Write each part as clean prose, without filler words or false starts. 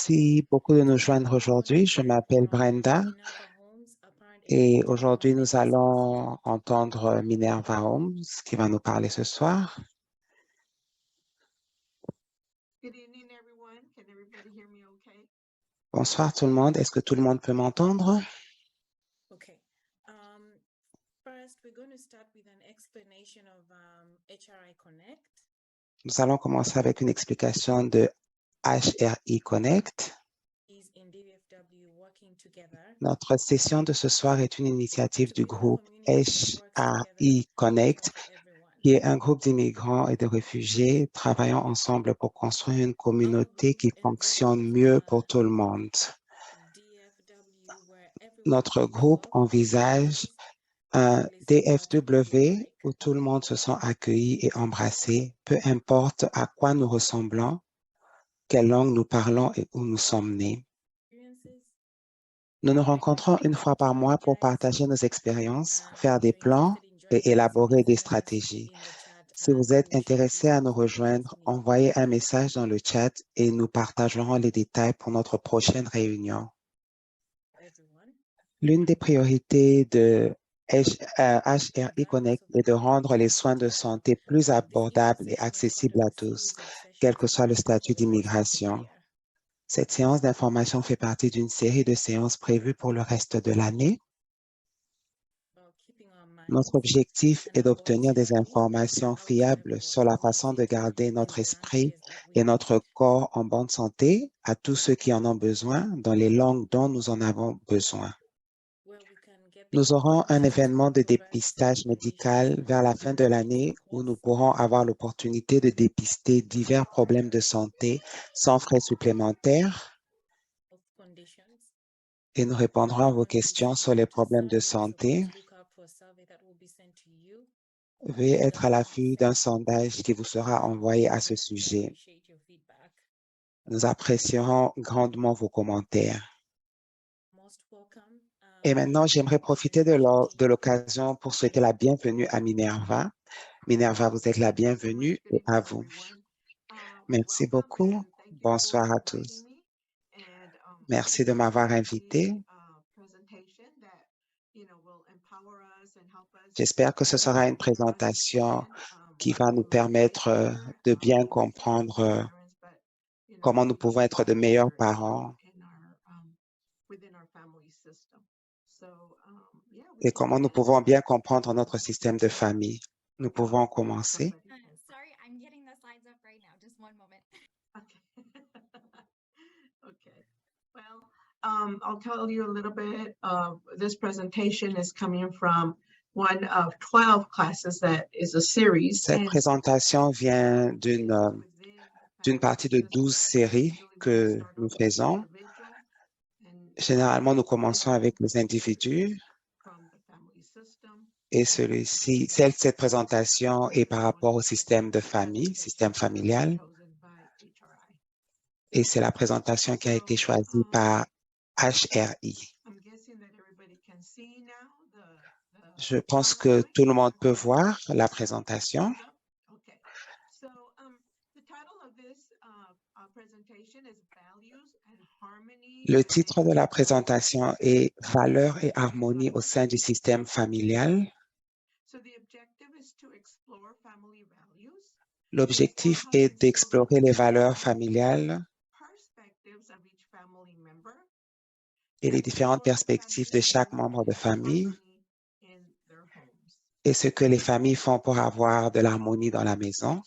Merci beaucoup de nous joindre aujourd'hui. Je m'appelle Brenda et aujourd'hui nous allons entendre Minerva Holmes qui va nous parler ce soir. Bonsoir tout le monde. Est-ce que tout le monde peut m'entendre? Okay. First, we're going to start with an explanation of HRI Connect. Nous allons commencer avec une explication de HRI Connect. Is in DFW working together Notre session de ce soir est une initiative du to build a groupe community that works HRI together Connect, for everyone. qui est un groupe d'immigrants et de réfugiés travaillant ensemble pour construire une communauté qui fonctionne mieux pour tout le monde. DFW where everyone Notre feels groupe welcome, envisage un DFW où tout le monde se sent accueilli et embrassé, peu importe à quoi nous ressemblons, quelle langue nous parlons et où nous sommes nés. Nous nous rencontrons une fois par mois pour partager nos expériences, faire des plans et élaborer des stratégies. Si vous êtes intéressé à nous rejoindre, envoyez un message dans le chat et nous partagerons les détails pour notre prochaine réunion. L'une des priorités de HRI Connect est de rendre les soins de santé plus abordables et accessibles à tous, quel que soit le statut d'immigration. Cette séance d'information fait partie d'une série de séances prévues pour le reste de l'année. Notre objectif est d'obtenir des informations fiables sur la façon de garder notre esprit et notre corps en bonne santé à tous ceux qui en ont besoin dans les langues dont nous en avons besoin. Nous aurons un événement de dépistage médical vers la fin de l'année où nous pourrons avoir l'opportunité de dépister divers problèmes de santé sans frais supplémentaires et nous répondrons à vos questions sur les problèmes de santé. Veuillez être à l'affût d'un sondage qui vous sera envoyé à ce sujet. Nous apprécierons grandement vos commentaires. Et maintenant, j'aimerais profiter de l'occasion pour souhaiter la bienvenue à Minerva. Minerva, vous êtes la bienvenue et à vous. Merci beaucoup. Bonsoir à tous. Merci de m'avoir invité. J'espère que ce sera une présentation qui va nous permettre de bien comprendre comment nous pouvons être de meilleurs parents et comment nous pouvons bien comprendre notre système de famille. Nous pouvons commencer. Sorry, I'm getting the slides up right now. Just one moment. Okay. Well, I'll tell you a little bit of this presentation is coming from one of 12 classes that is a series. Cette présentation vient d'une partie de 12 séries que nous faisons. Généralement, nous commençons avec les individus et cette présentation est par rapport au système de famille, système familial. Et c'est la présentation qui a été choisie par HRI. Je pense que tout le monde peut voir la présentation. Le titre de la présentation est « Valeurs et harmonie au sein du système familial ». L'objectif est d'explorer les valeurs familiales et les différentes perspectives de chaque membre de famille et ce que les familles font pour avoir de l'harmonie dans la maison.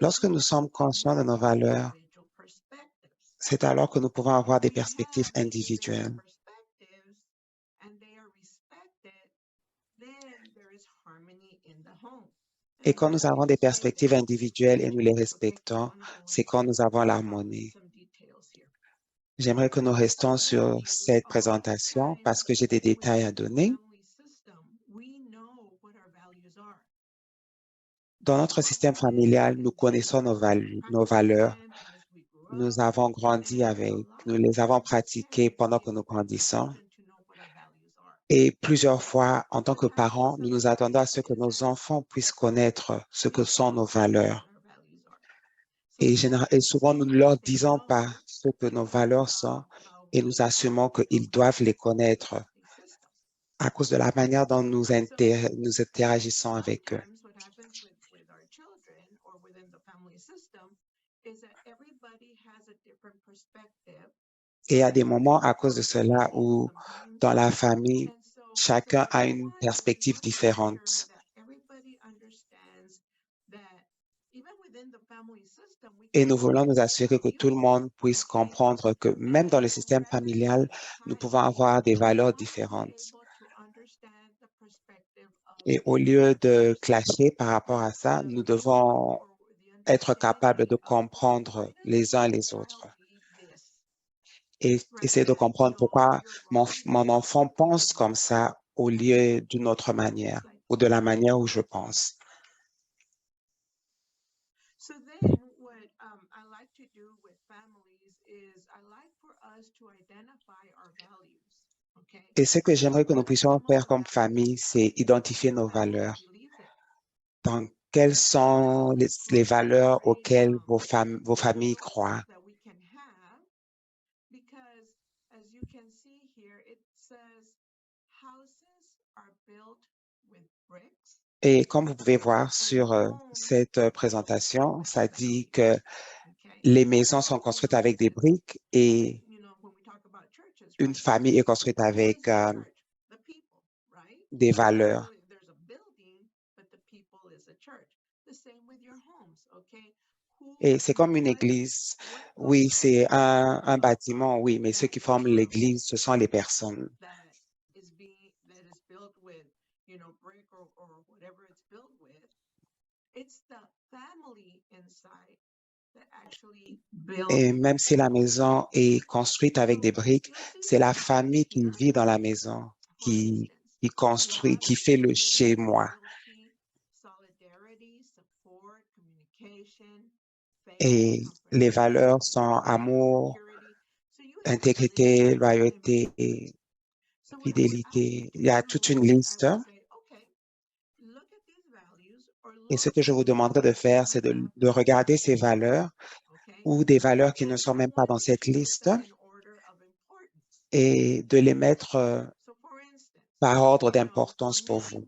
Lorsque nous sommes conscients de nos valeurs, c'est alors que nous pouvons avoir des perspectives individuelles. Et quand nous avons des perspectives individuelles et nous les respectons, c'est quand nous avons l'harmonie. J'aimerais que nous restons sur cette présentation parce que j'ai des détails à donner. Dans notre système familial, nous connaissons nos valeurs. Nous avons grandi avec, nous les avons pratiquées pendant que nous grandissons. Et plusieurs fois, en tant que parents, nous nous attendons à ce que nos enfants puissent connaître ce que sont nos valeurs. Et souvent, nous ne leur disons pas ce que nos valeurs sont et nous assumons qu'ils doivent les connaître à cause de la manière dont nous interagissons avec eux. Sometimes what happens with our children or within the family system is that everybody has a different perspective. Et il y a des moments à cause de cela où dans la famille, chacun a une perspective différente. Et nous voulons nous assurer que tout le monde puisse comprendre que même dans le système familial, nous pouvons avoir des valeurs différentes. Et au lieu de clasher par rapport à ça, nous devons être capables de comprendre les uns les autres et essayer de comprendre pourquoi mon enfant pense comme ça au lieu d'une autre manière ou de la manière où je pense. So then what I like to do with families is I like for us to identify our values. Okay. Et ce que j'aimerais que nous puissions faire comme famille, c'est identifier nos valeurs. Donc, quelles sont les valeurs auxquelles vos familles croient? Because as you can see here, it says houses are built with bricks. Et comme vous pouvez voir sur cette présentation, ça dit que les maisons sont construites avec des briques et une famille est construite avec des valeurs. Et c'est comme une église. Oui, c'est un bâtiment, oui, mais ceux qui forment l'église, ce sont les personnes. Et même si la maison est construite avec des briques, c'est la famille qui vit dans la maison, qui construit, qui fait le chez moi. Et les valeurs sont amour, intégrité, loyauté et fidélité. Il y a toute une liste. Et ce que je vous demanderai de faire, c'est de regarder ces valeurs ou des valeurs qui ne sont même pas dans cette liste et de les mettre par ordre d'importance pour vous.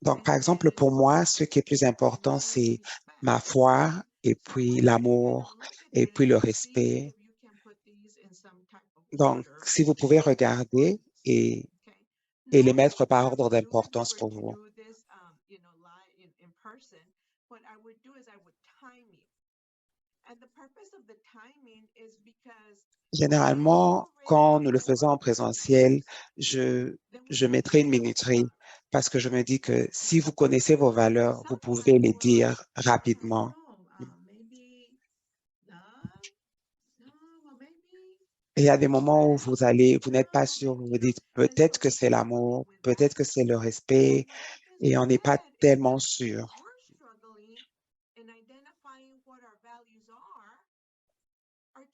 Donc, par exemple, pour moi, ce qui est plus important, c'est ma foi et puis l'amour et puis le respect. Donc, si vous pouvez regarder et les mettre par ordre d'importance pour vous. Généralement, quand nous le faisons en présentiel, je mettrai une minuterie parce que je me dis que si vous connaissez vos valeurs, vous pouvez les dire rapidement. Et il y a des moments où vous n'êtes pas sûr, vous vous dites peut-être que c'est l'amour, peut-être que c'est le respect, et on n'est pas tellement sûr.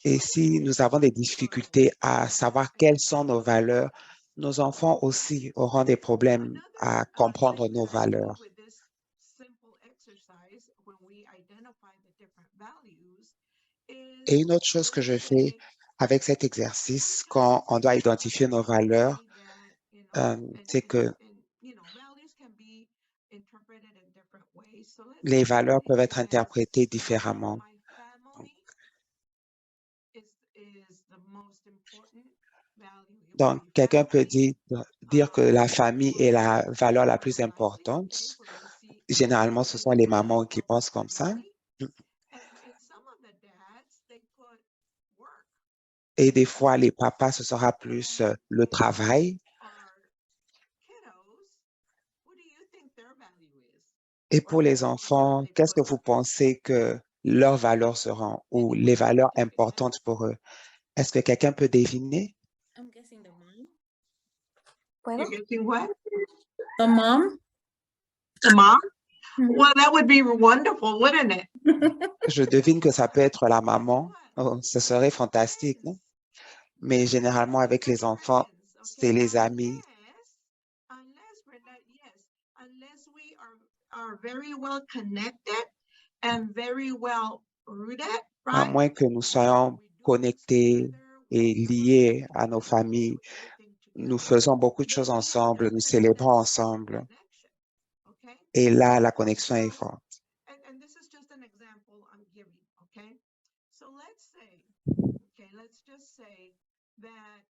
Et si nous avons des difficultés à savoir quelles sont nos valeurs, nos enfants aussi auront des problèmes à comprendre nos valeurs. Et une autre chose que je fais avec cet exercice, quand on doit identifier nos valeurs, c'est que les valeurs peuvent être interprétées différemment. Donc, quelqu'un peut dire que la famille est la valeur la plus importante. Généralement, ce sont les mamans qui pensent comme ça. Et des fois, les papas, ce sera plus le travail. Et pour les enfants, qu'est-ce que vous pensez que leurs valeurs seront ou les valeurs importantes pour eux? Est-ce que quelqu'un peut deviner? I'm guessing the mom. ¿Puedo? You're guessing what? The mom? The mom? Mhm. Well, that would be wonderful, wouldn't it? Je devine que ça peut être la maman. Oh, ce serait fantastique, non? Mais généralement, avec les enfants, c'est les amis. Unless, Brenda, yes, unless we are are very well connected and very well rooted, À right? moins que nous soyons connectés et liés à nos familles, nous faisons beaucoup de choses ensemble, nous célébrons ensemble. Et là, la connexion est forte. And this is just an example I'm giving, okay? So let's say, okay, let's just say that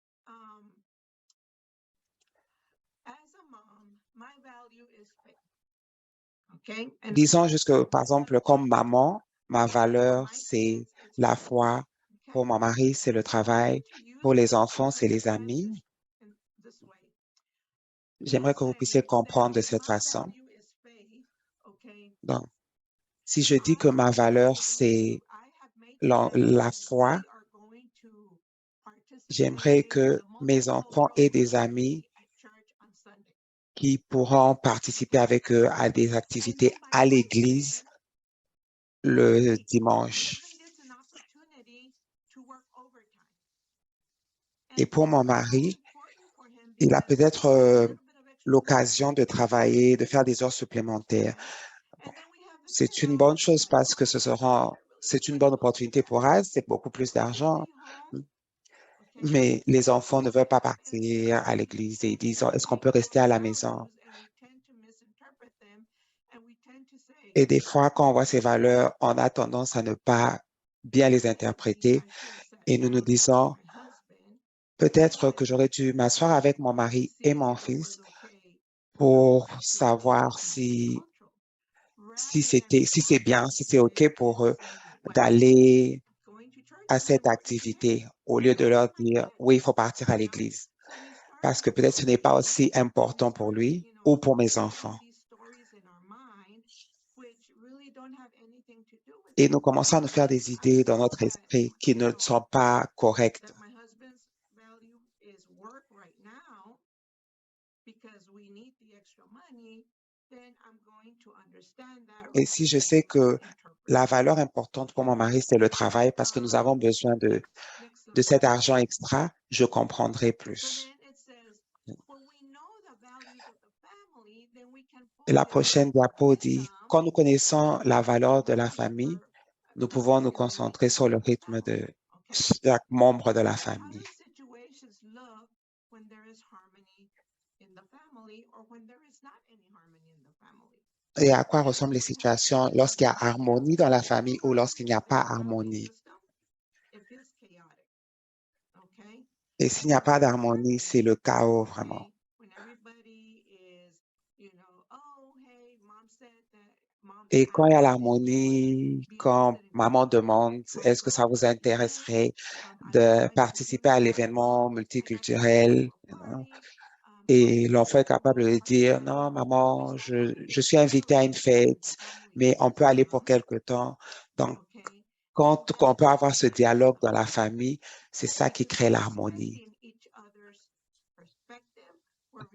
as a mom, my value is faith. Okay? And Disons juste que, par exemple, comme maman, ma valeur, c'est la foi. Pour mon mari, c'est le travail. Pour les enfants, c'est les amis. J'aimerais que vous puissiez comprendre de cette façon. Donc, si je dis que ma valeur, c'est la foi, j'aimerais que mes enfants aient des amis qui pourront participer avec eux à des activités à l'église le dimanche. Et pour mon mari, il a peut-être l'occasion de travailler, de faire des heures supplémentaires. Bon, c'est une bonne chose parce que c'est une bonne opportunité pour elle, c'est beaucoup plus d'argent. Mais les enfants ne veulent pas partir à l'église et ils disent, est-ce qu'on peut rester à la maison? Et des fois, quand on voit ces valeurs, on a tendance à ne pas bien les interpréter et nous nous disons, peut-être que j'aurais dû m'asseoir avec mon mari et mon fils pour savoir si c'est bien, si c'est OK pour eux d'aller à cette activité au lieu de leur dire, oui, il faut partir à l'église. Parce que peut-être ce n'est pas aussi important pour lui ou pour mes enfants. Et nous commençons à nous faire des idées dans notre esprit qui ne sont pas correctes. Et si je sais que la valeur importante pour mon mari, c'est le travail parce que nous avons besoin de cet argent extra, je comprendrai plus. Et la prochaine diapo dit, quand nous connaissons la valeur de la famille, nous pouvons nous concentrer sur le rythme de chaque membre de la famille. Et à quoi ressemblent les situations lorsqu'il y a harmonie dans la famille ou lorsqu'il n'y a pas harmonie? Et s'il n'y a pas d'harmonie, c'est le chaos vraiment. Et quand il y a l'harmonie, quand maman demande, est-ce que ça vous intéresserait de participer à l'événement multiculturel? Et l'enfant est capable de dire, non, maman, je suis invité à une fête, mais on peut aller pour quelque temps. Donc, quand on peut avoir ce dialogue dans la famille, c'est ça qui crée l'harmonie.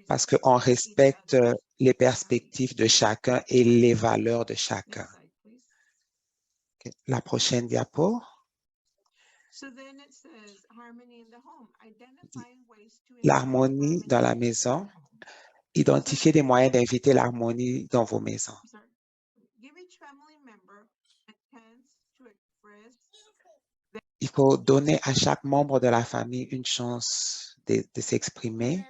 Parce qu'on respecte les perspectives de chacun et les valeurs de chacun. Okay. La prochaine diapo. L'harmonie dans la maison. Identifiez des moyens d'inviter l'harmonie dans vos maisons. Il faut donner à chaque membre de la famille une chance de s'exprimer.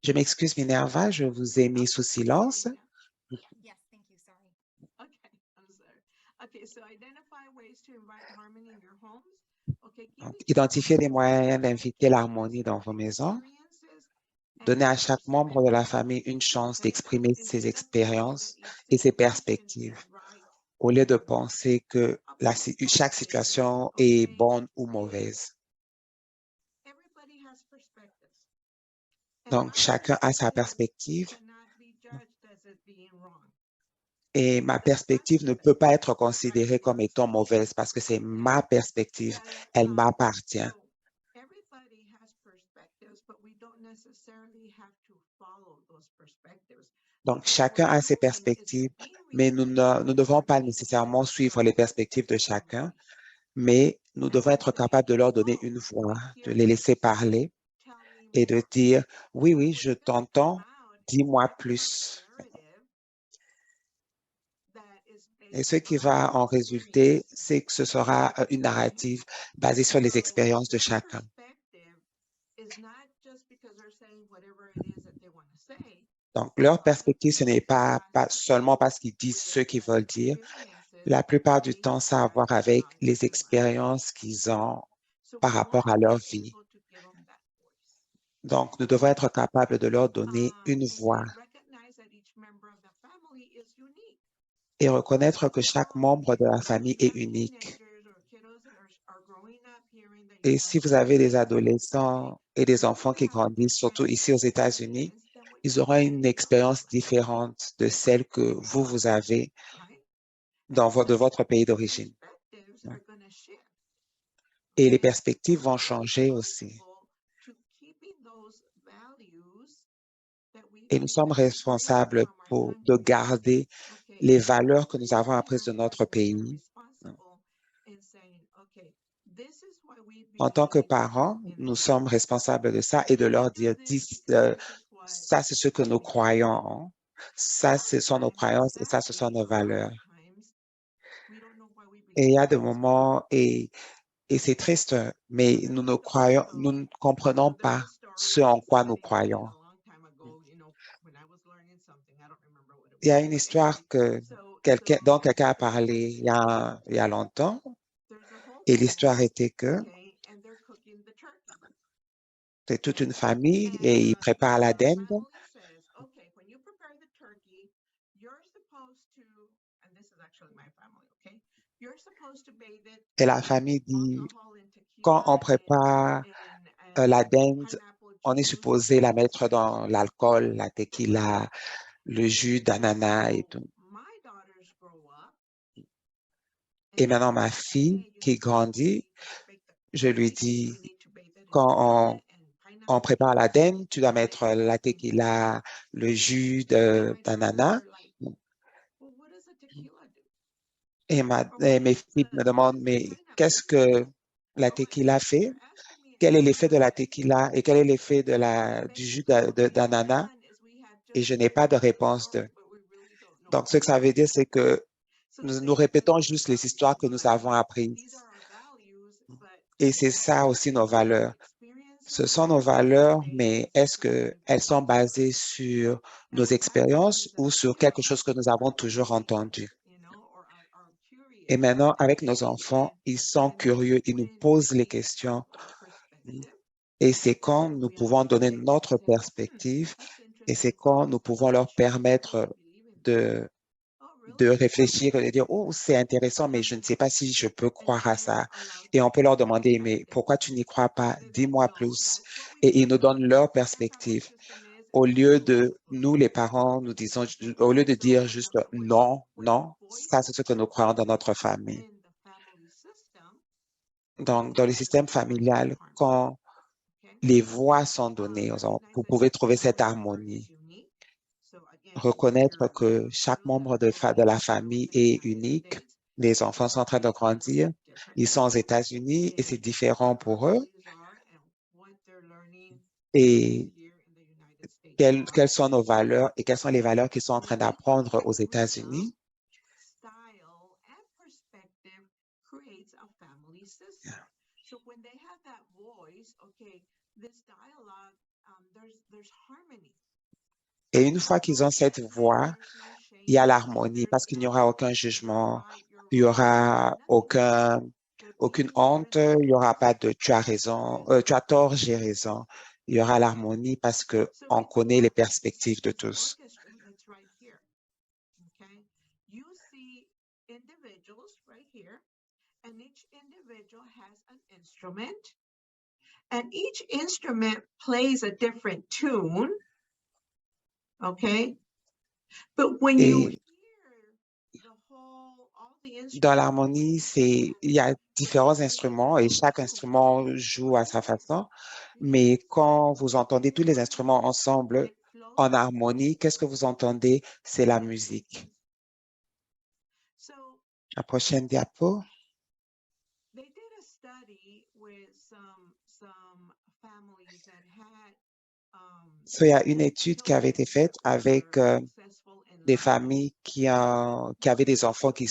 Je m'excuse, Minerva, je vous ai mis sous silence. Donc, identifiez des moyens d'inviter l'harmonie dans vos maisons. Donnez à chaque membre de la famille une chance d'exprimer ses expériences et ses perspectives, au lieu de penser que chaque situation est bonne ou mauvaise. Donc, chacun a sa perspective. Et ma perspective ne peut pas être considérée comme étant mauvaise parce que c'est ma perspective, elle m'appartient. Donc, chacun a ses perspectives, mais nous ne devons pas nécessairement suivre les perspectives de chacun, mais nous devons être capables de leur donner une voix, de les laisser parler et de dire, oui, oui, je t'entends, dis-moi plus. Et ce qui va en résulter, c'est que ce sera une narrative basée sur les expériences de chacun. Donc, leur perspective, ce n'est pas seulement parce qu'ils disent ce qu'ils veulent dire. La plupart du temps, ça a à voir avec les expériences qu'ils ont par rapport à leur vie. Donc, nous devons être capables de leur donner une voix et reconnaître que chaque membre de la famille est unique. Et si vous avez des adolescents et des enfants qui grandissent, surtout ici aux États-Unis, ils auront une expérience différente de celle que vous avez de votre pays d'origine. Et les perspectives vont changer aussi. Et nous sommes responsables de garder les valeurs que nous avons apprises de notre pays. En tant que parents, nous sommes responsables de ça et de leur dire, ça, c'est ce que nous croyons. Hein. Ça, ce sont nos croyances et ça, ce sont nos valeurs. Et il y a des moments, et c'est triste, mais nous ne comprenons pas ce en quoi nous croyons. Il y a une histoire dont quelqu'un a parlé il y a longtemps, et l'histoire était que c'est toute une famille et ils préparent la dinde. Et la famille dit, quand on prépare la dinde, on est supposé la mettre dans l'alcool, la tequila, le jus d'ananas et tout. Et maintenant, ma fille qui grandit, je lui dis, quand on prépare la dinde, tu dois mettre la tequila, le jus d'ananas. Et mes filles me demandent, mais qu'est-ce que la tequila fait? Quel est l'effet de la tequila et quel est l'effet du jus d'ananas? Et je n'ai pas de réponse. Donc, ce que ça veut dire, c'est que nous répétons juste les histoires que nous avons apprises. Et c'est ça aussi nos valeurs. Ce sont nos valeurs, mais est-ce qu'elles sont basées sur nos expériences ou sur quelque chose que nous avons toujours entendu? Et maintenant, avec nos enfants, ils sont curieux, ils nous posent les questions. Et c'est quand nous pouvons donner notre perspective et c'est quand nous pouvons leur permettre de réfléchir et de dire, oh, c'est intéressant, mais je ne sais pas si je peux croire à ça. Et on peut leur demander, mais pourquoi tu n'y crois pas? Dis-moi plus. Et ils nous donnent leur perspective. Au lieu de, nous, les parents, nous disons, au lieu de dire juste non, non, ça, c'est ce que nous croyons dans notre famille. Donc, dans le système familial, quand les voix sont données, vous pouvez trouver cette harmonie. Reconnaître que chaque membre de la famille est unique. Les enfants sont en train de grandir. Ils sont aux États-Unis et c'est différent pour eux. Et quelles sont nos valeurs et quelles sont les valeurs qu'ils sont en train d'apprendre aux États-Unis? Et une fois qu'ils ont cette voix, il y a l'harmonie parce qu'il n'y aura aucun jugement, il n'y aura aucune honte, il n'y aura pas de tu as raison, tu as tort, j'ai raison. Il y aura l'harmonie parce qu'on connaît les perspectives de tous. And each instrument plays a different tune. Okay. But when you dans l'harmonie, il y a différents instruments et chaque instrument joue à sa façon. Mais quand vous entendez tous les instruments ensemble en harmonie, qu'est-ce que vous entendez? C'est la musique. La prochaine diapo. Il y a une étude qui avait été faite avec des familles qui avaient des enfants qui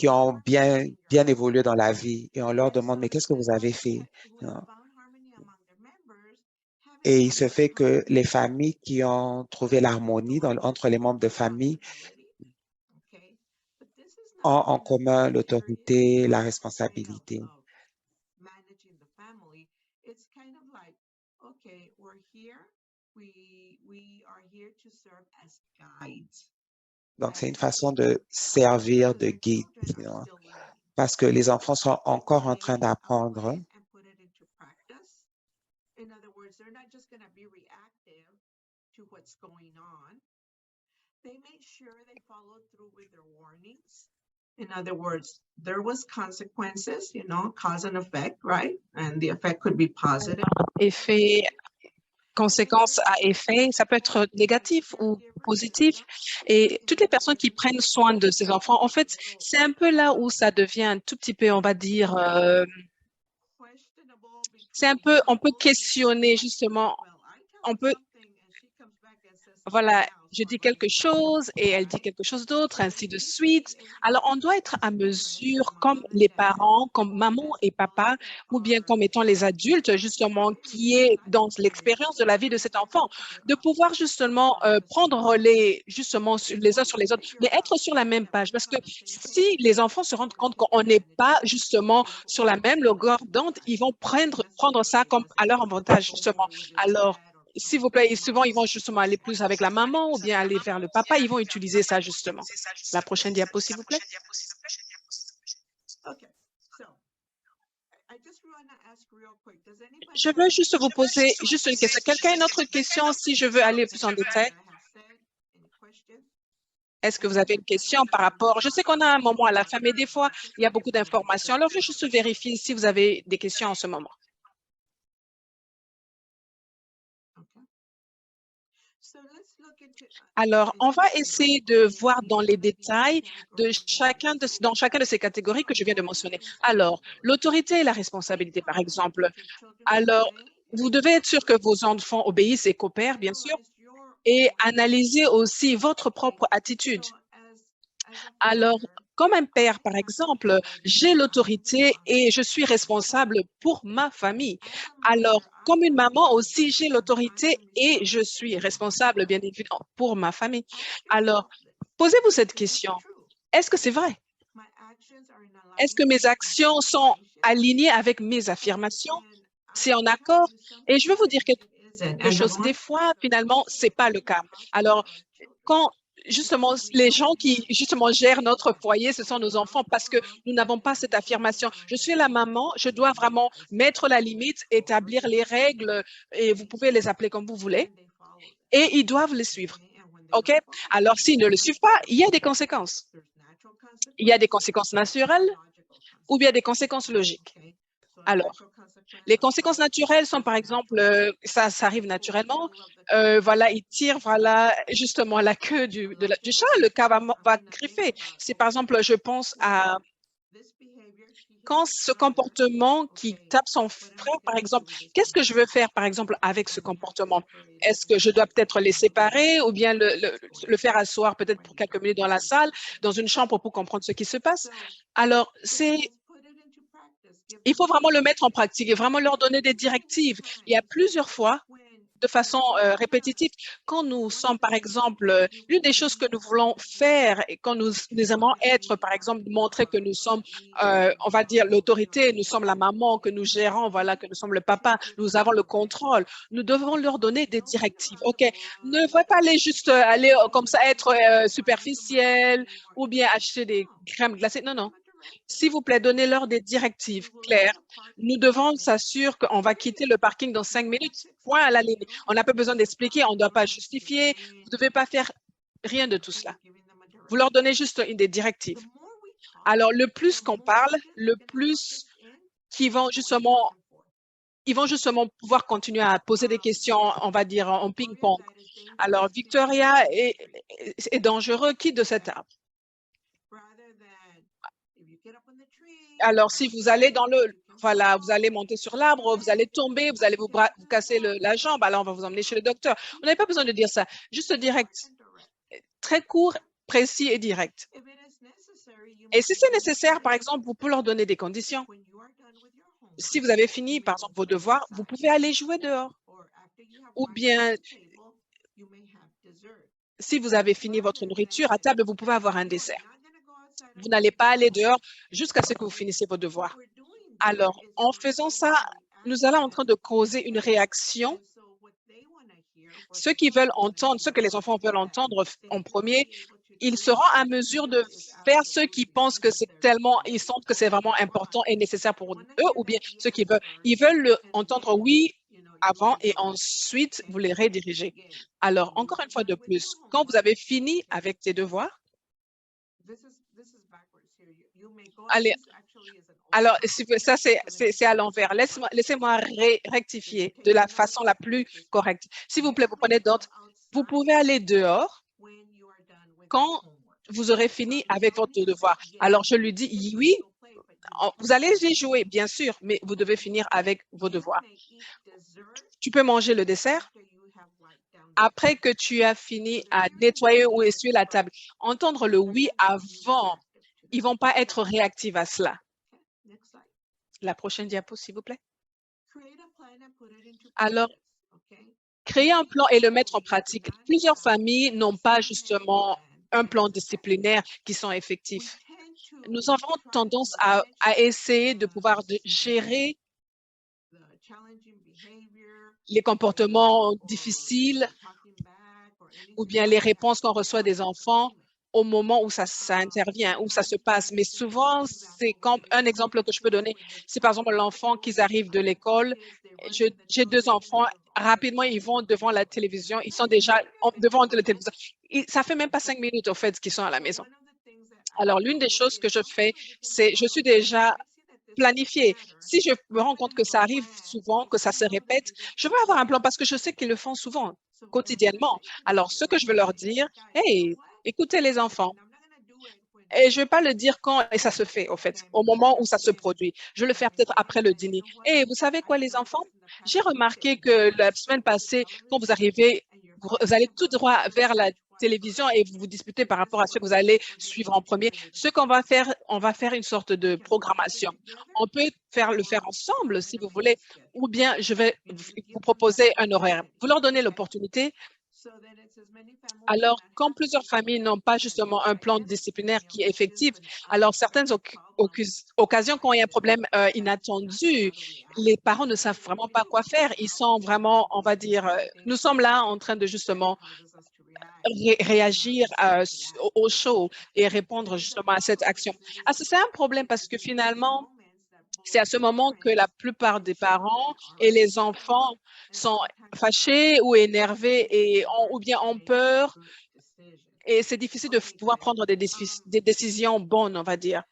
ont bien évolué dans la vie et on leur demande, mais qu'est-ce que vous avez fait? Et il se fait que les familles qui ont trouvé l'harmonie entre les membres de famille ont en commun l'autorité, la responsabilité. Donc, c'est une façon de servir de guide, parce que les enfants sont encore en train d'apprendre. In other words, they're not just going to be reactive to what's going on. They made sure they followed through with their warnings. In other words, there was consequences, cause and effect, right? And the effect could be positive. Effet, conséquence à effet, ça peut être négatif ou positif. Et toutes les personnes qui prennent soin de ces enfants, en fait, c'est un peu là où ça devient un tout petit peu, on va dire, c'est un peu, on peut questionner justement, on peut, voilà, je dis quelque chose et elle dit quelque chose d'autre, ainsi de suite. Alors, on doit être à mesure, comme les parents, comme maman et papa, ou bien comme étant les adultes, justement, qui est dans l'expérience de la vie de cet enfant, de pouvoir justement prendre relais, justement, les uns sur les autres, mais être sur la même page. Parce que si les enfants se rendent compte qu'on n'est pas justement sur la même longueur d'onde, ils vont prendre ça comme à leur avantage, justement. Alors, s'il vous plaît, et souvent, ils vont justement aller plus avec la maman ou bien aller vers le papa. Ils vont utiliser ça, justement. La prochaine diapo, s'il vous plaît. Je veux juste vous poser juste une question. Quelqu'un a une autre question si je veux aller plus en détail? Est-ce que vous avez une question par rapport? Je sais qu'on a un moment à la fin, mais des fois, il y a beaucoup d'informations. Alors, je vais juste vérifier si vous avez des questions en ce moment. Alors, on va essayer de voir dans les détails dans chacun de ces catégories que je viens de mentionner. Alors, l'autorité et la responsabilité, par exemple. Alors, vous devez être sûr que vos enfants obéissent et coopèrent, bien sûr, et analyser aussi votre propre attitude. Alors, comme un père, par exemple, j'ai l'autorité et je suis responsable pour ma famille. Alors, comme une maman aussi, j'ai l'autorité et je suis responsable, bien évidemment, pour ma famille. Alors, posez-vous cette question. Est-ce que c'est vrai? Est-ce que mes actions sont alignées avec mes affirmations? C'est en accord? Et je veux vous dire quelque chose. Des fois, finalement, ce n'est pas le cas. Alors, quand justement, les gens qui justement gèrent notre foyer, ce sont nos enfants parce que nous n'avons pas cette affirmation. Je suis la maman, je dois vraiment mettre la limite, établir les règles et vous pouvez les appeler comme vous voulez et ils doivent les suivre. OK? Alors, s'ils ne le suivent pas, il y a des conséquences. Il y a des conséquences naturelles ou bien des conséquences logiques. Alors, les conséquences naturelles sont, par exemple, ça arrive naturellement, voilà, il tire, voilà, justement la queue du chat, le chat va griffer. C'est, par exemple, je pense à quand ce comportement qui tape son frère, par exemple, qu'est-ce que je veux faire, par exemple, avec ce comportement? Est-ce que je dois peut-être les séparer ou bien le faire asseoir peut-être pour quelques minutes dans la salle, dans une chambre pour comprendre ce qui se passe? Alors, il faut vraiment le mettre en pratique et vraiment leur donner des directives. Il y a plusieurs fois, de façon répétitive, quand nous sommes, par exemple, l'une des choses que nous voulons faire et quand nous aimons être, par exemple, montrer que nous sommes, on va dire, l'autorité, nous sommes la maman, que nous gérons, voilà, que nous sommes le papa, nous avons le contrôle. Nous devons leur donner des directives. OK, ne faut pas aller juste aller comme ça, être superficiel ou bien acheter des crèmes glacées. Non, non. S'il vous plaît, donnez-leur des directives claires. Nous devons s'assurer qu'on va quitter le parking dans 5 minutes. Point à la ligne. On n'a pas besoin d'expliquer, on ne doit pas justifier. Vous ne devez pas faire rien de tout cela. Vous leur donnez juste des directives. Alors, le plus qu'on parle, le plus qu'ils vont justement pouvoir continuer à poser des questions, on va dire, en ping-pong. Alors, Victoria est dangereux. Quitte de cet arbre. Alors, si vous allez dans voilà, vous allez monter sur l'arbre, vous allez tomber, vous allez vous casser la jambe, alors on va vous emmener chez le docteur. Vous n'avez pas besoin de dire ça, juste direct, très court, précis et direct. Et si c'est nécessaire, par exemple, vous pouvez leur donner des conditions. Si vous avez fini, par exemple, vos devoirs, vous pouvez aller jouer dehors. Ou bien, si vous avez fini votre nourriture à table, vous pouvez avoir un dessert. Vous n'allez pas aller dehors jusqu'à ce que vous finissiez vos devoirs. Alors, en faisant ça, nous allons en train de causer une réaction. Ceux qui veulent entendre, ce que les enfants veulent entendre en premier, ils seront à mesure de faire ceux qui pensent que c'est tellement, ils sentent que c'est vraiment important et nécessaire pour eux, ou bien ceux qui veulent, ils veulent entendre oui avant et ensuite vous les redirigez. Alors, encore une fois de plus, quand vous avez fini avec tes devoirs, allez, alors, ça, c'est à l'envers. Laissez-moi rectifier de la façon la plus correcte. S'il vous plaît, vous prenez d'autres. Vous pouvez aller dehors quand vous aurez fini avec votre devoir. Alors, je lui dis, oui, vous allez y jouer, bien sûr, mais vous devez finir avec vos devoirs. Tu peux manger le dessert après que tu as fini à nettoyer ou essuyer la table. Entendre le oui avant, ils ne vont pas être réactifs à cela. La prochaine diapo, s'il vous plaît. Alors, créer un plan et le mettre en pratique. Plusieurs familles n'ont pas justement un plan disciplinaire qui sont effectifs. Nous avons tendance à essayer de pouvoir gérer les comportements difficiles ou bien les réponses qu'on reçoit des enfants au moment où ça intervient, où ça se passe. Mais souvent, c'est comme un exemple que je peux donner, c'est par exemple l'enfant qui arrive de l'école. J'ai 2 enfants, rapidement, ils vont devant la télévision, ils sont déjà devant la télévision. Ça fait même pas 5 minutes, au fait, qu'ils sont à la maison. Alors, l'une des choses que je fais, c'est, je suis déjà planifiée. Si je me rends compte que ça arrive souvent, que ça se répète, je vais avoir un plan parce que je sais qu'ils le font souvent, quotidiennement. Alors, ce que je veux leur dire, hey, écoutez les enfants, et je ne vais pas le dire quand et ça se fait, au fait, au moment où ça se produit. Je vais le faire peut-être après le dîner. Et vous savez quoi, les enfants? J'ai remarqué que la semaine passée, quand vous arrivez, vous allez tout droit vers la télévision et vous vous disputez par rapport à ce que vous allez suivre en premier. Ce qu'on va faire, on va faire une sorte de programmation. On peut le faire ensemble, si vous voulez, ou bien je vais vous proposer un horaire. Vous leur donnez l'opportunité. Alors, quand plusieurs familles n'ont pas justement un plan disciplinaire qui est effectif, alors certaines occasions, quand il y a un problème inattendu, les parents ne savent vraiment pas quoi faire. Ils sont vraiment, on va dire, nous sommes là en train de justement réagir au chaud et répondre justement à cette action. C'est un problème parce que finalement, c'est à ce moment que la plupart des parents et les enfants sont fâchés ou énervés ou bien ont peur. Et c'est difficile de pouvoir prendre des décisions bonnes, on va dire.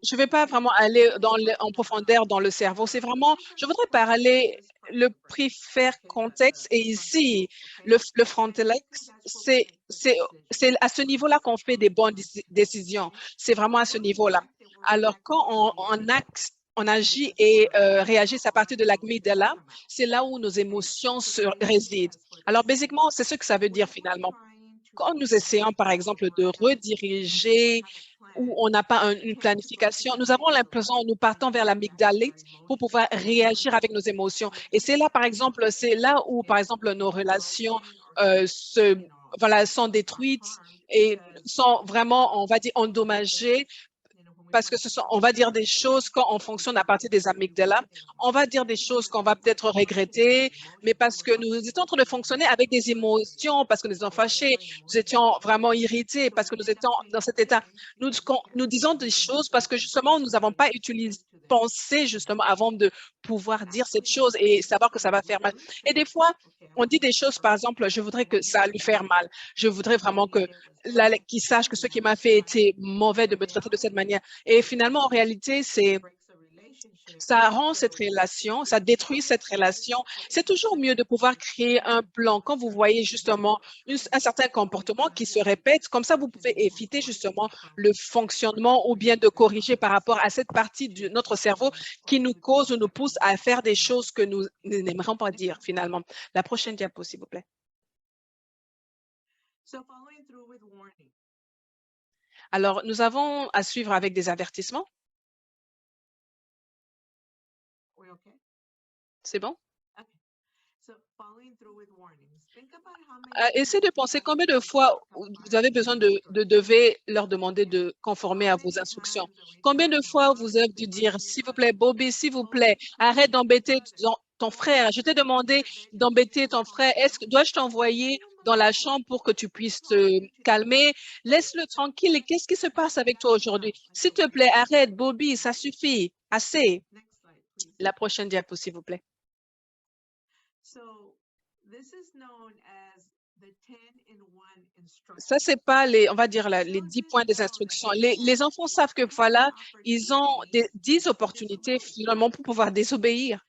Je ne vais pas vraiment aller en profondeur dans le cerveau. C'est vraiment, je voudrais parler le préfère contexte. Et ici, le frontex, c'est à ce niveau-là qu'on fait des bonnes décisions. C'est vraiment à ce niveau-là. Alors, quand on agit et réagit à partir de l'amygdala, c'est là où nos émotions résident. Alors, basiquement, c'est ce que ça veut dire finalement. Quand nous essayons, par exemple, de rediriger où on n'a pas une planification, nous avons l'impression que nous partons vers l'amygdalite pour pouvoir réagir avec nos émotions. Et c'est là, par exemple, c'est là où, par exemple, nos relations sont détruites et sont vraiment, on va dire, endommagées parce que on va dire des choses quand on fonctionne à partir des amygdalas. On va dire des choses qu'on va peut-être regretter, mais parce que nous étions en train de fonctionner avec des émotions, parce que nous étions fâchés, nous étions vraiment irrités, parce que nous étions dans cet état. Nous disons des choses parce que justement, nous n'avons pas pensé justement avant de pouvoir dire cette chose et savoir que ça va faire mal. Et des fois, on dit des choses, par exemple, je voudrais que ça lui fasse mal. Je voudrais vraiment qu'il sache que ce qui m'a fait était mauvais de me traiter de cette manière. Et finalement, en réalité, ça rend cette relation, ça détruit cette relation. C'est toujours mieux de pouvoir créer un plan quand vous voyez justement un certain comportement qui se répète. Comme ça, vous pouvez éviter justement le fonctionnement ou bien de corriger par rapport à cette partie de notre cerveau qui nous cause ou nous pousse à faire des choses que nous n'aimerions pas dire finalement. La prochaine diapo, s'il vous plaît. Alors, nous avons à suivre avec des avertissements. C'est bon? Essayez de penser combien de fois vous avez besoin devez leur demander de conformer à vos instructions. Combien de fois vous avez dû dire, s'il vous plaît, Bobby, s'il vous plaît, arrête d'embêter ton frère. Je t'ai demandé d'embêter ton frère. Dois-je t'envoyer dans la chambre pour que tu puisses te calmer? Laisse-le tranquille. Qu'est-ce qui se passe avec toi aujourd'hui? S'il te plaît, arrête, Bobby, ça suffit. Assez. La prochaine diapo, s'il vous plaît. Ça, c'est pas on va dire les 10 points des instructions. Les enfants savent que voilà, ils ont 10 opportunités finalement pour pouvoir désobéir.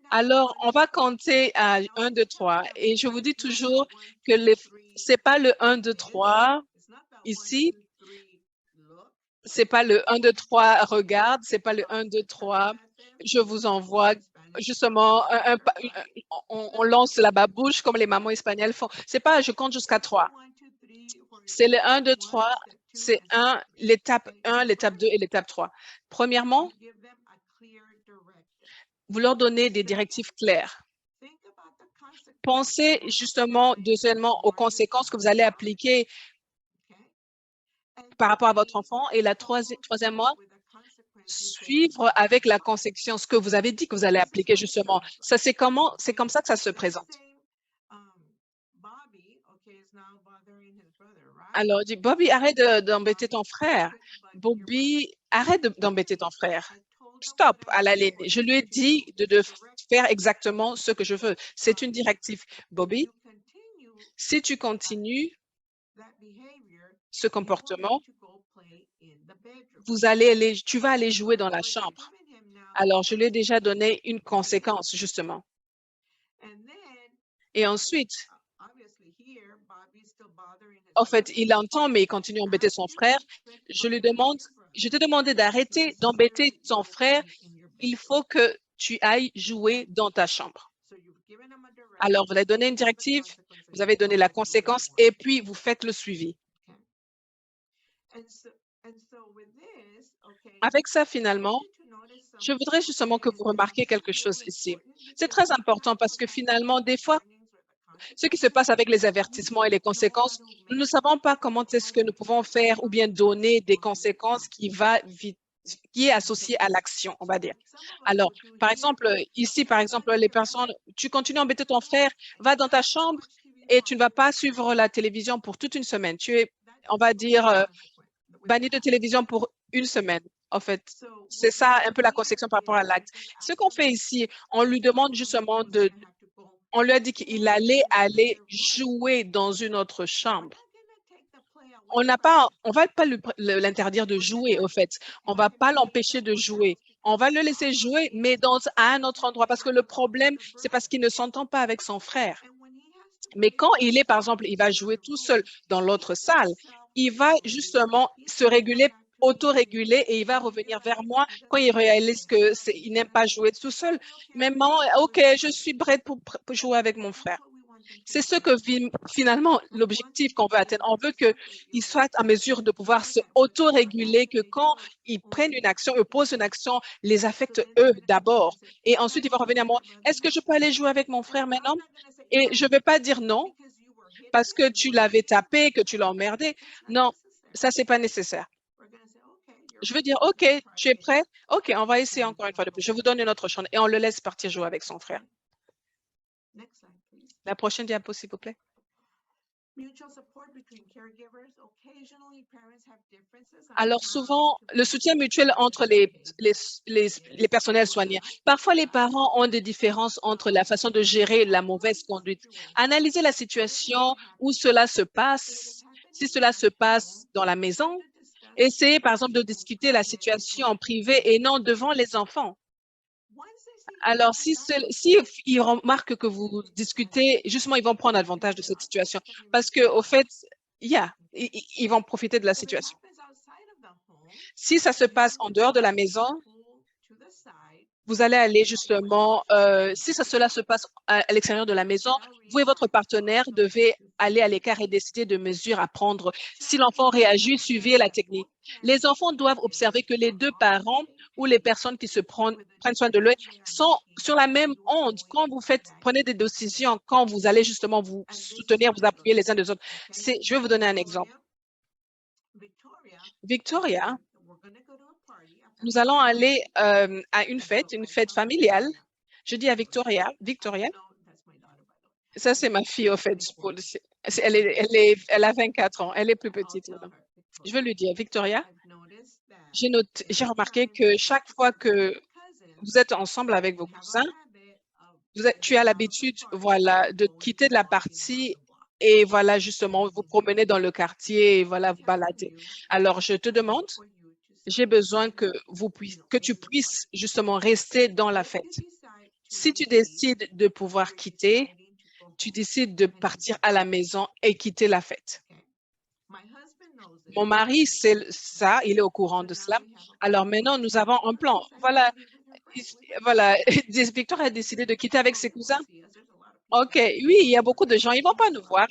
Alors, on va compter à 1, 2, 3. Et je vous dis toujours que c'est pas le 1, 2, 3 ici. C'est pas le 1, 2, 3, regarde. C'est pas le 1, 2, 3. Je vous envoie justement, on lance la babouche comme les mamans espagnoles font. C'est pas, je compte jusqu'à 3. C'est le 1, 2, 3. C'est l'étape 1, l'étape 2 et l'étape 3. Premièrement, vous leur donnez des directives claires. Pensez justement, deuxièmement, aux conséquences que vous allez appliquer par rapport à votre enfant. Et troisièmement, suivre avec la conséquence ce que vous avez dit que vous allez appliquer justement. Ça, c'est comme ça que ça se présente. Alors, dit Bobby, arrête d'embêter ton frère. Bobby, arrête d'embêter ton frère. Stop à la ligne. Je lui ai dit de faire exactement ce que je veux. C'est une directive. Bobby, si tu continues ce comportement, tu vas aller jouer dans la chambre. Alors, je lui ai déjà donné une conséquence, justement. Et ensuite, en fait, il entend, mais il continue à embêter son frère. Je t'ai demandé d'arrêter d'embêter ton frère. Il faut que tu ailles jouer dans ta chambre. Alors, vous avez donné une directive, vous avez donné la conséquence, et puis vous faites le suivi. Avec ça, finalement, je voudrais justement que vous remarquiez quelque chose ici. C'est très important parce que finalement, des fois, ce qui se passe avec les avertissements et les conséquences, nous ne savons pas comment est-ce que nous pouvons faire ou bien donner des conséquences qui est associé à l'action, on va dire. Alors, par exemple, ici, par exemple, les personnes, tu continues à embêter ton frère, va dans ta chambre et tu ne vas pas suivre la télévision pour toute une semaine. Tu es, on va dire, banni de télévision pour une semaine. En fait, c'est ça un peu la conséquence par rapport à l'acte. Ce qu'on fait ici, on lui demande justement on lui a dit qu'il allait aller jouer dans une autre chambre. On va pas l'interdire de jouer, au fait. On va pas l'empêcher de jouer. On va le laisser jouer, mais à un autre endroit. Parce que le problème, c'est parce qu'il ne s'entend pas avec son frère. Mais quand par exemple, il va jouer tout seul dans l'autre salle, il va justement se réguler, auto-réguler et il va revenir vers moi quand il réalise qu'il n'aime pas jouer tout seul. Maman, OK, je suis prête pour jouer avec mon frère. C'est ce que finalement, l'objectif qu'on veut atteindre. On veut qu'ils soient en mesure de pouvoir se auto-réguler, que quand ils prennent une action, ils posent une action, les affecte eux d'abord. Et ensuite, ils vont revenir à moi. Est-ce que je peux aller jouer avec mon frère maintenant? Et je ne vais pas dire non parce que tu l'avais tapé, que tu l'as emmerdé. Non, ça, ce n'est pas nécessaire. Je veux dire, OK, tu es prêt? OK, on va essayer encore une fois de plus. Je vous donne une autre chance et on le laisse partir jouer avec son frère. La prochaine diapo, s'il vous plaît. Alors souvent, le soutien mutuel entre les personnels soignants. Parfois, les parents ont des différences entre la façon de gérer la mauvaise conduite. Analysez la situation où cela se passe. Si cela se passe dans la maison, Essayez, par exemple, de discuter la situation en privé et non devant les enfants. Alors, si ils remarquent que vous discutez, justement, ils vont prendre avantage de cette situation parce que, au fait, ils vont profiter de la situation. Si ça se passe en dehors de la maison, vous allez aller justement, si cela se passe à l'extérieur de la maison, vous et votre partenaire devez aller à l'écart et décider de mesures à prendre. Si l'enfant réagit, suivez la technique. Les enfants doivent observer que les deux parents ou les personnes qui prennent soin de l'eux sont sur la même onde. Quand vous prenez des décisions, quand vous allez justement vous soutenir, vous appuyer les uns des autres. Je vais vous donner un exemple. Victoria, nous allons aller à une fête familiale. Je dis à Victoria, ça c'est ma fille au fait. Elle a 24 ans, elle est plus petite. Je vais lui dire, Victoria, j'ai remarqué que chaque fois que vous êtes ensemble avec vos cousins, tu as l'habitude, voilà, de quitter de la partie et voilà, justement, vous promenez dans le quartier et voilà, vous baladez. Alors, je te demande, j'ai besoin que tu puisses justement rester dans la fête. Si tu décides de pouvoir quitter, tu décides de partir à la maison et quitter la fête. Mon mari, c'est ça, il est au courant de cela. Alors maintenant, nous avons un plan. Voilà, Victor a décidé de quitter avec ses cousins. OK, oui, il y a beaucoup de gens, ils ne vont pas nous voir.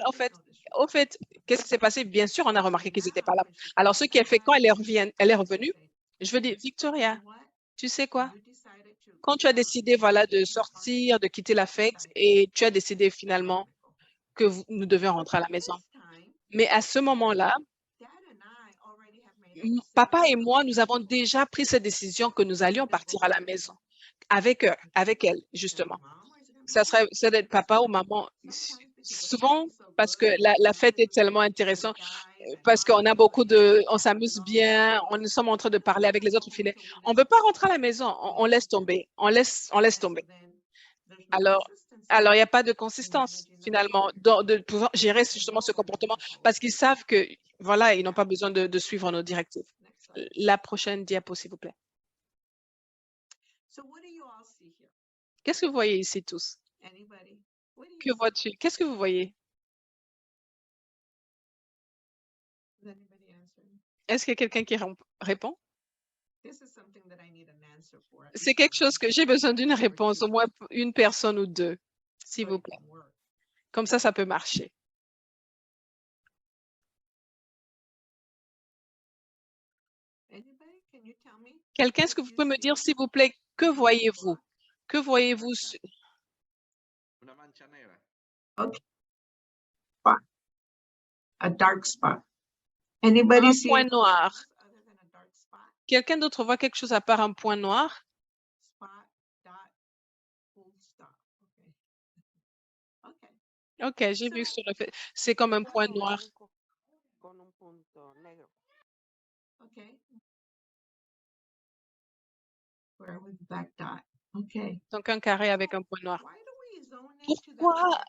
Au fait, qu'est-ce qui s'est passé? Bien sûr, on a remarqué qu'ils n'étaient pas là. Alors, ce qu'elle fait, quand elle est revenue, je veux dire, Victoria, tu sais quoi? Quand tu as décidé, voilà, de sortir, de quitter la fête et tu as décidé finalement que nous devions rentrer à la maison. Mais à ce moment-là, papa et moi, nous avons déjà pris cette décision que nous allions partir à la maison avec elle, justement. Ça d'être papa ou maman. Souvent, parce que la fête est tellement intéressante, parce qu'on a on s'amuse bien, on sommes en train de parler avec les autres filets. On ne veut pas rentrer à la maison, on laisse tomber, on laisse tomber. Alors, il n'y a pas de consistance, finalement, de pouvoir gérer justement ce comportement, parce qu'ils savent que, voilà, ils n'ont pas besoin de suivre nos directives. La prochaine diapo, s'il vous plaît. Qu'est-ce que vous voyez ici tous? Que vois-tu? Qu'est-ce que vous voyez? Est-ce qu'il y a quelqu'un qui répond? C'est quelque chose que j'ai besoin d'une réponse, au moins une personne ou deux, s'il vous plaît. Comme ça peut marcher. Quelqu'un, est-ce que vous pouvez me dire, s'il vous plaît, que voyez-vous? Que voyez-vous? A dark spot. Un point noir. Quelqu'un d'autre voit quelque chose à part un point noir? OK, j'ai vu sur le fait. C'est comme un point noir. Donc, un carré avec un point noir. Pourquoi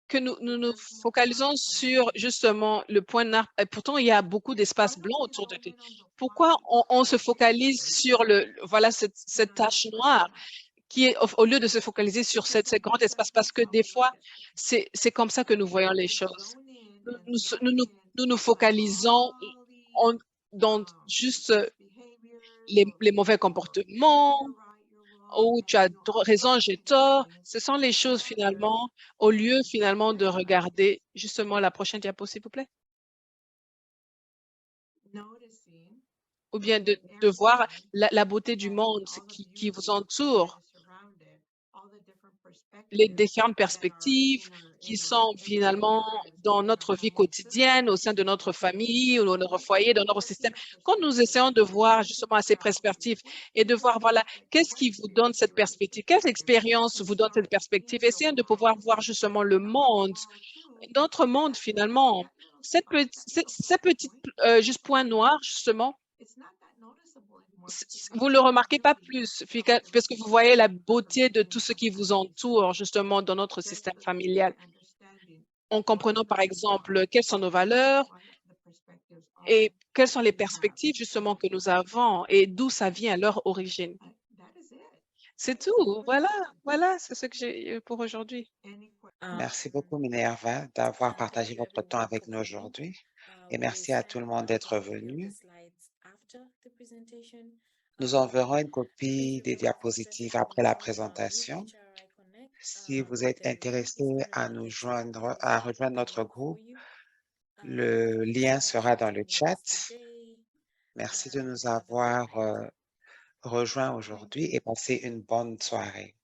que nous focalisons sur justement le point noir? Et pourtant, il y a beaucoup d'espace blanc autour de lui. Pourquoi on se focalise sur cette tache noire qui est, au lieu de se focaliser sur ce grand espace? Parce que des fois, c'est comme ça que nous voyons les choses. Nous focalisons dans juste les mauvais comportements, ou tu as raison, j'ai tort. Ce sont les choses finalement, au lieu finalement de regarder justement la prochaine diapo, s'il vous plaît. Ou bien de voir la beauté du monde qui vous entoure, les différentes perspectives qui sont finalement dans notre vie quotidienne, au sein de notre famille, ou dans notre foyer, dans notre système. Quand nous essayons de voir justement ces perspectives et de voir, voilà, qu'est-ce qui vous donne cette perspective, quelle expérience vous donne cette perspective, essayons de pouvoir voir justement le monde, notre monde finalement, ces petits juste points noirs, justement, vous ne le remarquez pas plus parce que vous voyez la beauté de tout ce qui vous entoure justement dans notre système familial. En comprenant par exemple quelles sont nos valeurs et quelles sont les perspectives justement que nous avons et d'où ça vient, leur origine. That is it. C'est tout. Voilà, voilà, c'est ce que j'ai pour aujourd'hui. Any Merci Um, beaucoup, Minerva, d'avoir thank partagé you votre temps everyone avec for nous coming. aujourd'hui. Et We'll merci à tout send le monde a d'être copy of the venu. slides after the presentation. Nous enverrons une If copie you're des interested diapositives in après la joining with présentation. HRI Connect, Si vous êtes the link intéressé is going to à be nous in the chat joindre, box à rejoindre notre below for groupe, you. le Thank you lien so much sera for dans le joining chat. us today. Merci de nous Have a good avoir night. rejoints aujourd'hui et passez une bonne soirée.